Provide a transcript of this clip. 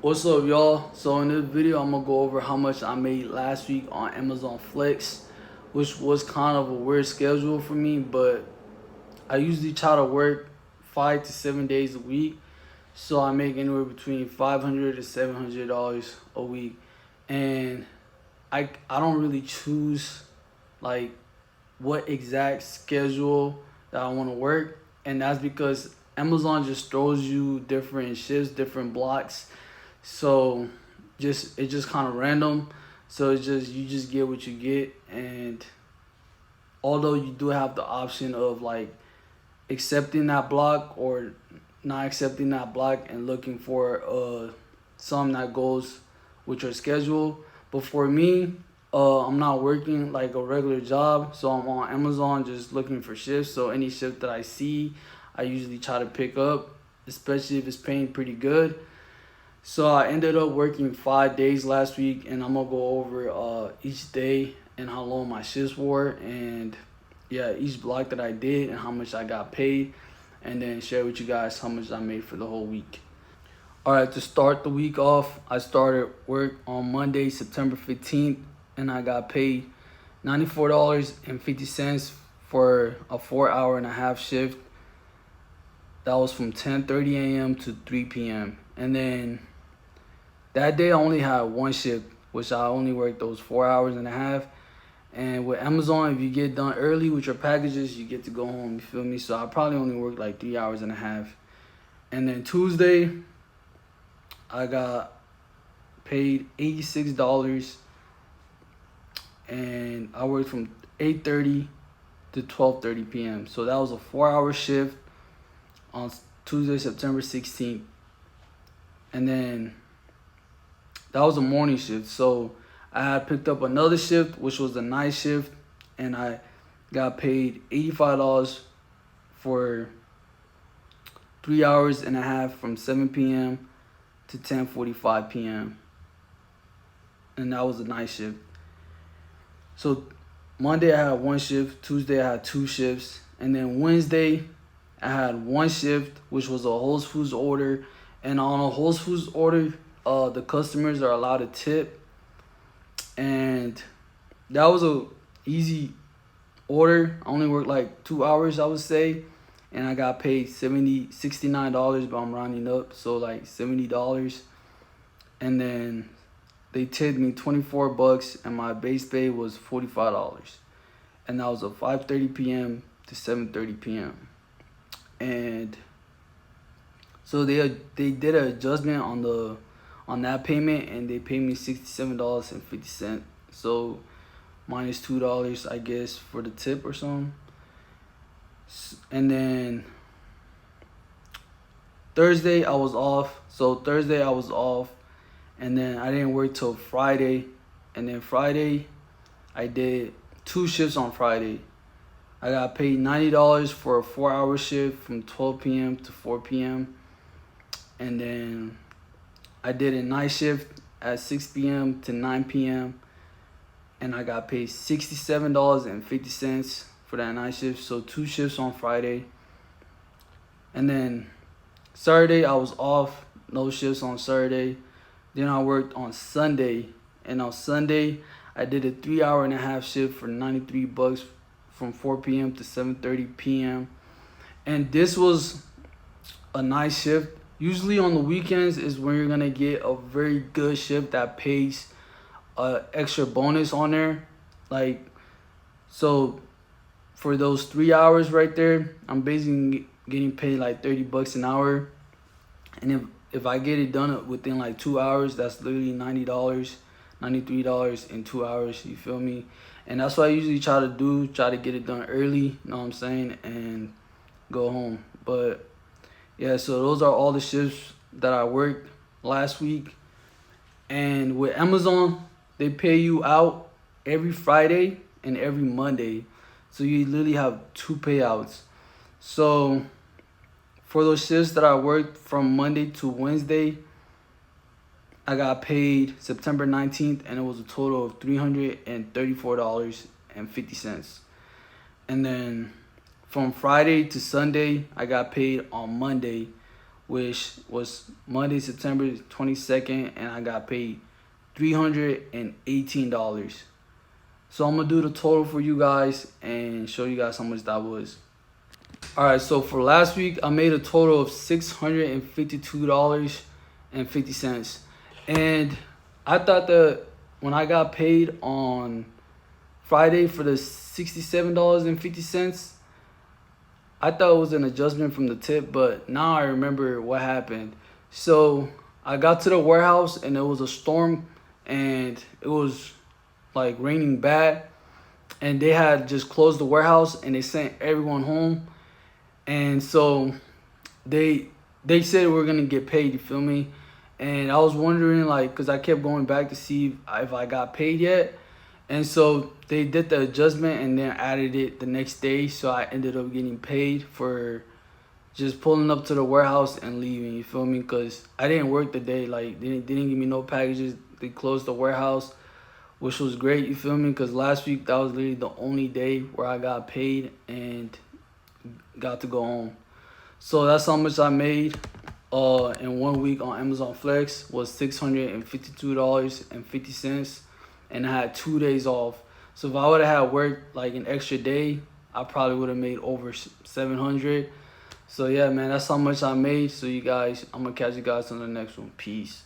What's up, y'all? So in this video, I'm gonna go over how much I made last week on Amazon Flex, which was kind of a weird schedule for me, but I usually try to work 5 to 7 days a week, so I make anywhere between $500 to $700 a week, and I don't really choose like what exact schedule that I want to work, and that's because Amazon just throws you different shifts, different blocks, so it's just kind of random. So it's just you just get what you get, and although you do have the option of like accepting that block or not accepting that block and looking for some that goes with your schedule. But for me, I'm not working like a regular job, so I'm on Amazon just looking for shifts. So any shift that I see, I usually try to pick up, especially if it's paying pretty good. So I ended up working 5 days last week, and I'm gonna go over each day and how long my shifts were, and yeah, each block that I did and how much I got paid, and then share with you guys how much I made for the whole week. All right, to start the week off, I started work on Monday, September 15th, and I got paid $94.50 for a 4 hour and a half shift. That was from 10:30 a.m. to 3 p.m. And then that day I only had one shift, which I only worked those 4 hours and a half. And with Amazon, if you get done early with your packages, you get to go home, you feel me? So I probably only worked like 3 hours and a half. And then Tuesday, I got paid $86, and I worked from 8:30 to 12:30 p.m. So that was a 4 hour shift on Tuesday, September 16th. And then that was a morning shift. So I had picked up another shift, which was the night shift, and I got paid $85 for 3 hours and a half from 7 p.m. to 10:45 p.m. And that was a night shift. So Monday I had one shift, Tuesday I had two shifts, and then Wednesday I had one shift, which was a Whole Foods order. And on a Whole Foods order, the customers are allowed to tip, and that was a easy order. I only worked like 2 hours, I would say, and I got paid $69, but I'm rounding up, so like $70. And then they tipped me $24, and my base pay was $45, and that was a 5:30 p.m. to 7:30 p.m. And so they did an adjustment on that payment, and they paid me $67.50. So minus $2, I guess, for the tip or something. And then Thursday I was off. So Thursday I was off, and then I didn't work till Friday. And then Friday I did two shifts on Friday. I got paid $90 for a 4 hour shift from 12 p.m. to 4 p.m. And then I did a night shift at 6 p.m. to 9 p.m. and I got paid $67.50 for that night shift. So two shifts on Friday. And then Saturday I was off, no shifts on Saturday. Then I worked on Sunday, and on Sunday I did a 3 hour and a half shift for $93 from 4 p.m. to 7:30 p.m. And this was a nice shift. Usually on the weekends is when you're gonna get a very good shift that pays extra bonus on there. Like, so for those 3 hours right there, I'm basically getting paid like $30 an hour. And if I get it done within like 2 hours, that's literally $90, $93 in 2 hours, you feel me? And that's what I usually try to do, try to get it done early, you know what I'm saying, and go home. But yeah, so those are all the shifts that I worked last week. And with Amazon, they pay you out every Friday and every Monday. So you literally have two payouts. So for those shifts that I worked from Monday to Wednesday, I got paid September 19th, and it was a total of $334.50. And then from Friday to Sunday, I got paid on Monday, which was Monday, September 22nd, and I got paid $318. So I'm gonna do the total for you guys and show you guys how much that was. Alright, so for last week, I made a total of $652.50. And I thought that when I got paid on Friday for the $67.50, I thought it was an adjustment from the tip, but now I remember what happened. So I got to the warehouse and it was a storm and it was like raining bad, and they had just closed the warehouse and they sent everyone home. And so they said we're gonna get paid, you feel me? And I was wondering, like, because I kept going back to see if I got paid yet. And so they did the adjustment and then added it the next day. So I ended up getting paid for just pulling up to the warehouse and leaving, you feel me? Because I didn't work the day. Like, they didn't give me no packages. They closed the warehouse, which was great, you feel me? Because last week, that was literally the only day where I got paid and got to go home. So that's how much I made in 1 week on Amazon Flex, was $652.50, and I had 2 days off. So if I would have had worked like an extra day, I probably would have made over 700. So yeah, man, that's how much I made. So you guys, I'm gonna catch you guys on the next one. Peace.